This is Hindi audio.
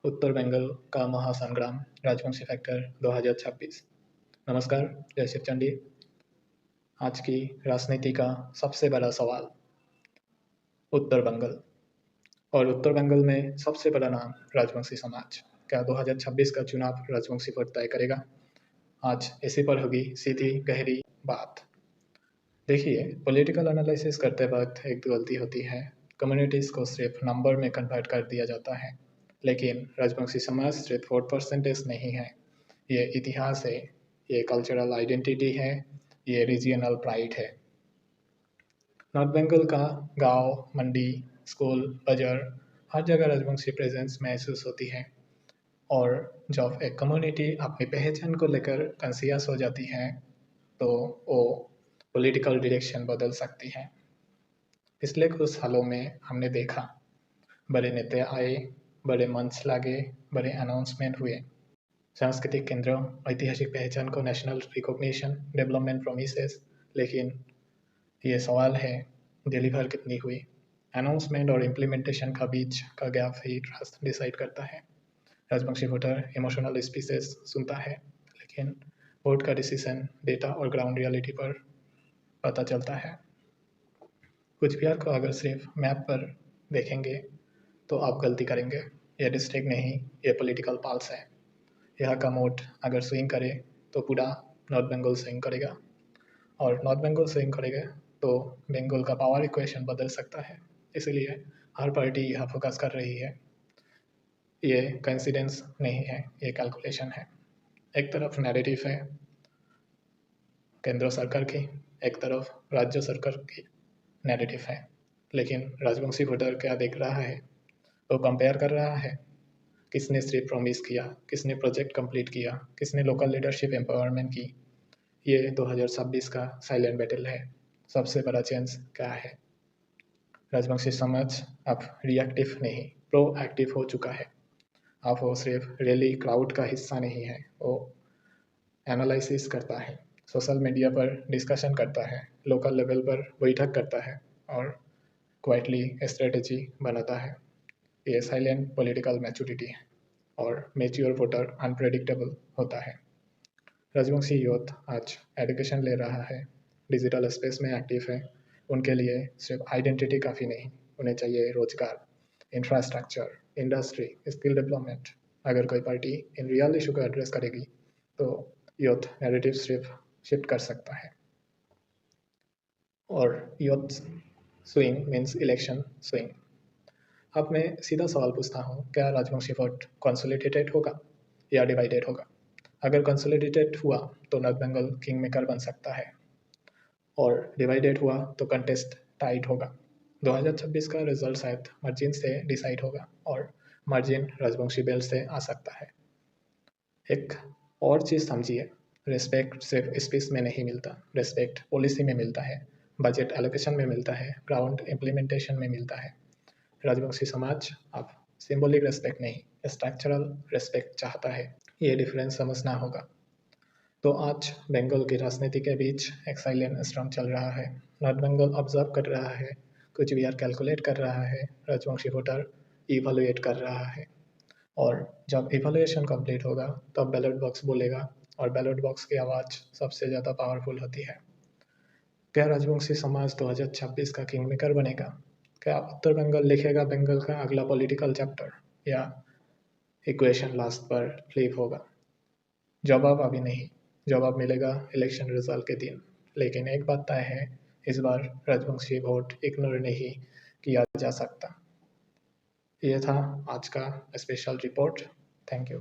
उत्तर बंगाल का महासंग्राम राजवंशी फैक्टर 2026। नमस्कार, जय शिव चंडी। आज की राजनीति का सबसे बड़ा सवाल उत्तर बंगाल, और उत्तर बंगाल में सबसे बड़ा नाम राजवंशी समाज। क्या 2026 का चुनाव राजवंशी वोट तय करेगा? आज इसी पर होगी सीधी गहरी बात। देखिए, पॉलिटिकल एनालिसिस करते वक्त एक गलती होती है। कम्युनिटीज़ को सिर्फ नंबर में कन्वर्ट कर दिया जाता है, लेकिन राजवंशी समाज सिर्फ वोट परसेंटेज नहीं है। ये इतिहास है, ये कल्चरल आइडेंटिटी है, ये रीजियनल प्राइड है। नॉर्थ बंगाल का गांव, मंडी, स्कूल, बाजार, हर जगह राजवंशी प्रेजेंस महसूस होती है। और जब एक कम्युनिटी अपनी पहचान को लेकर कॉन्शियस हो जाती है, तो वो पॉलिटिकल डायरेक्शन बदल सकती है। पिछले कुछ सालों में हमने देखा, बड़े नेता आए, बड़े मंच लगे, बड़े अनाउंसमेंट हुए। सांस्कृतिक केंद्रों, ऐतिहासिक पहचान को नेशनल रिकॉग्निशन, डेवलपमेंट प्रोमिसेस। लेकिन ये सवाल है, डिलीवर कितनी हुई? अनाउंसमेंट और इम्प्लीमेंटेशन का बीच का गैप ही ट्रस्ट डिसाइड करता है। राजवंशी वोटर इमोशनल स्पीचेस सुनता है, लेकिन वोट का डिसीजन डेटा और ग्राउंड रियलिटी पर पता चलता है। कुछ बिहार को अगर सिर्फ मैप पर देखेंगे तो आप गलती करेंगे। ये डिस्ट्रिक्ट नहीं, ये पॉलिटिकल पल्स है। यहाँ का वोट अगर स्विंग करे तो पूरा नॉर्थ बंगाल स्विंग करेगा, और नॉर्थ बंगाल स्विंग करेगा तो बंगाल का पावर इक्वेशन बदल सकता है। इसलिए हर पार्टी यहाँ फोकस कर रही है। ये कोइंसिडेंस नहीं है, ये कैलकुलेशन है। एक तरफ नैरेटिव है केंद्र सरकार की, एक तरफ राज्य सरकार की नैरेटिव है। लेकिन राजवंशी वोटर क्या देख रहा है? वो कंपेयर कर रहा है, किसने सिर्फ प्रॉमिस किया, किसने प्रोजेक्ट कंप्लीट किया, किसने लोकल लीडरशिप एम्पावरमेंट की। ये 2026 का साइलेंट बैटल है। सबसे बड़ा चेंज क्या है? राजवंशी समाज अब रिएक्टिव नहीं, प्रोएक्टिव हो चुका है। अब वो सिर्फ रैली क्राउड का हिस्सा नहीं है, वो एनालिसिस करता है, सोशल मीडिया पर डिस्कशन करता है, लोकल लेवल पर बैठक करता है और क्वाइटली स्ट्रेटजी बनाता है। ये साइलेंट पॉलिटिकल मैच्योरिटी है, और मैच्योर वोटर अनप्रेडिक्टेबल होता है। राजवंशी यूथ आज एजुकेशन ले रहा है, डिजिटल स्पेस में एक्टिव है। उनके लिए सिर्फ आइडेंटिटी काफ़ी नहीं, उन्हें चाहिए रोजगार, इंफ्रास्ट्रक्चर, इंडस्ट्री, स्किल डेवलपमेंट। अगर कोई पार्टी इन रियल इशू को एड्रेस करेगी तो यूथ नैरेटिव सिर्फ शिफ्ट कर सकता है। और youth swing means election swing. अब मैं सीधा सवाल पूछता हूँ, क्या राजवंशी वोट कंसोलिडेटेड होगा या डिवाइडेड होगा? अगर कंसोलिडेटेड हुआ तो नॉर्थ बंगाल किंग मेकर बन सकता है, और डिवाइडेड हुआ तो कंटेस्ट टाइट होगा। 2026 का रिजल्ट शायद मार्जिन से डिसाइड होगा, और मार्जिन राजवंशी बेल्ट से आ सकता है। एक और चीज़ समझिए, रिस्पेक्ट सिर्फ स्पीच में नहीं मिलता, रिस्पेक्ट पॉलिसी में मिलता है, बजट एलोकेशन में मिलता है, ग्राउंड इम्प्लीमेंटेशन में मिलता है। राजवंशी समाज अब सिंबॉलिक रिस्पेक्ट नहीं, स्ट्रक्चरल रिस्पेक्ट चाहता है। ये डिफरेंस समझना होगा। तो आज बंगाल की राजनीति के बीच एक साइलेंट स्ट्रॉम चल रहा है। नॉर्थ बंगाल ऑब्जर्व कर रहा है, कुछ भी कैलकुलेट कर रहा है, राजवंशी वोटर इवैल्यूएट कर रहा है। और जब इवैल्यूएशन कंप्लीट होगा तब बैलेट बॉक्स बोलेगा, और बैलेट बॉक्स की आवाज़ सबसे ज़्यादा पावरफुल होती है। क्या राजवंशी समाज 2026 का किंग मेकर बनेगा? क्या उत्तर बंगाल लिखेगा बंगाल का अगला पॉलिटिकल चैप्टर, या इक्वेशन लास्ट पर फ्लिप होगा? जवाब अभी नहीं, जवाब मिलेगा इलेक्शन रिजल्ट के दिन। लेकिन एक बात तय है, इस बार राजवंशी वोट इग्नोर नहीं किया जा सकता। ये था आज का स्पेशल रिपोर्ट। Thank you.